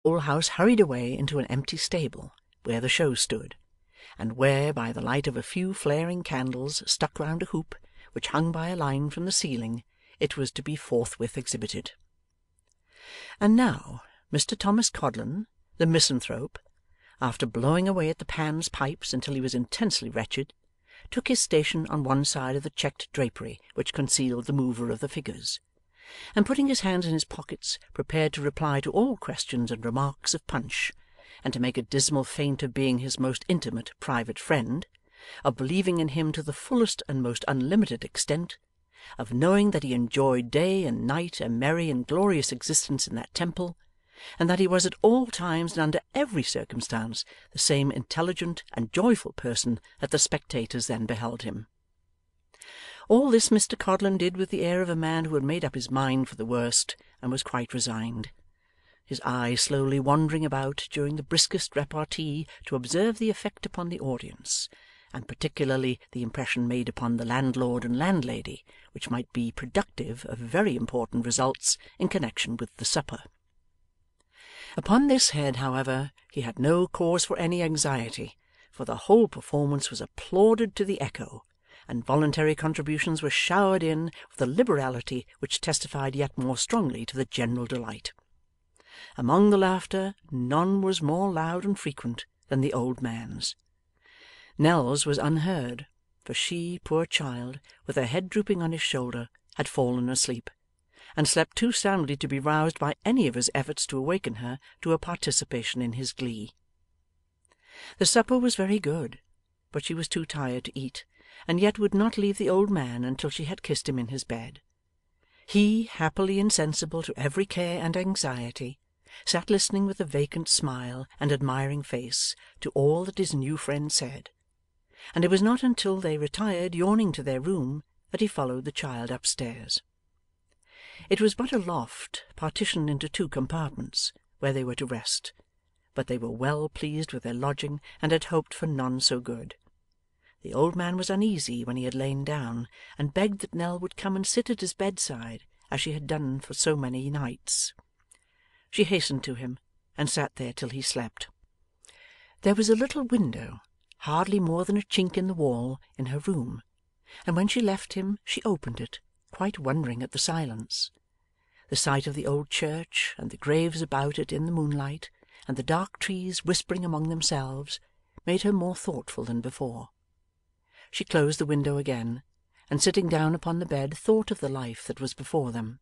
whole house hurried away into an empty stable, where the show stood, and where, by the light of a few flaring candles stuck round a hoop which hung by a line from the ceiling, it was to be forthwith exhibited. And now Mr Thomas Codlin, the misanthrope, after blowing away at the Pan's pipes until he was intensely wretched, took his station on one side of the checked drapery which concealed the mover of the figures, and putting his hands in his pockets, prepared to reply to all questions and remarks of Punch, and to make a dismal feint of being his most intimate private friend, of believing in him to the fullest and most unlimited extent, of knowing that he enjoyed day and night a merry and glorious existence in that temple, and that he was at all times and under every circumstance the same intelligent and joyful person that the spectators then beheld him. All this Mr Codlin did with the air of a man who had made up his mind for the worst and was quite resigned, his eye slowly wandering about during the briskest repartee to observe the effect upon the audience, and particularly the impression made upon the landlord and landlady, which might be productive of very important results in connection with the supper. Upon this head, however, he had no cause for any anxiety, for the whole performance was applauded to the echo, and voluntary contributions were showered in with a liberality which testified yet more strongly to the general delight. Among the laughter, none was more loud and frequent than the old man's. Nell's was unheard, for she, poor child, with her head drooping on his shoulder, had fallen asleep, and slept too soundly to be roused by any of his efforts to awaken her to a participation in his glee. The supper was very good, but she was too tired to eat, and yet would not leave the old man until she had kissed him in his bed. He, happily insensible to every care and anxiety, sat listening with a vacant smile and admiring face to all that his new friend said, and it was not until they retired yawning to their room that he followed the child upstairs. It was but a loft, partitioned into two compartments, where they were to rest, but they were well pleased with their lodging and had hoped for none so good. The old man was uneasy when he had lain down, and begged that Nell would come and sit at his bedside, as she had done for so many nights. She hastened to him, and sat there till he slept. There was a little window, hardly more than a chink in the wall, in her room, and when she left him she opened it, quite wondering at the silence. The sight of the old church, and the graves about it in the moonlight, and the dark trees whispering among themselves, made her more thoughtful than before. She closed the window again, and sitting down upon the bed thought of the life that was before them.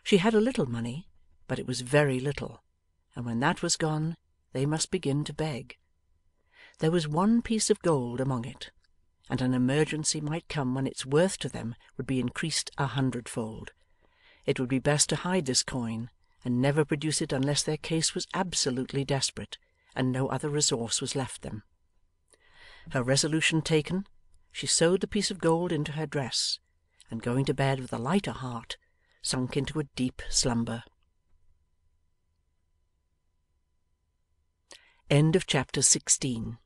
She had a little money, but it was very little, and when that was gone, they must begin to beg. There was one piece of gold among it, and an emergency might come when its worth to them would be increased 100-fold. It would be best to hide this coin, and never produce it unless their case was absolutely desperate, and no other resource was left them. Her resolution taken, she sewed the piece of gold into her dress, and going to bed with a lighter heart, sunk into a deep slumber. End of chapter 16.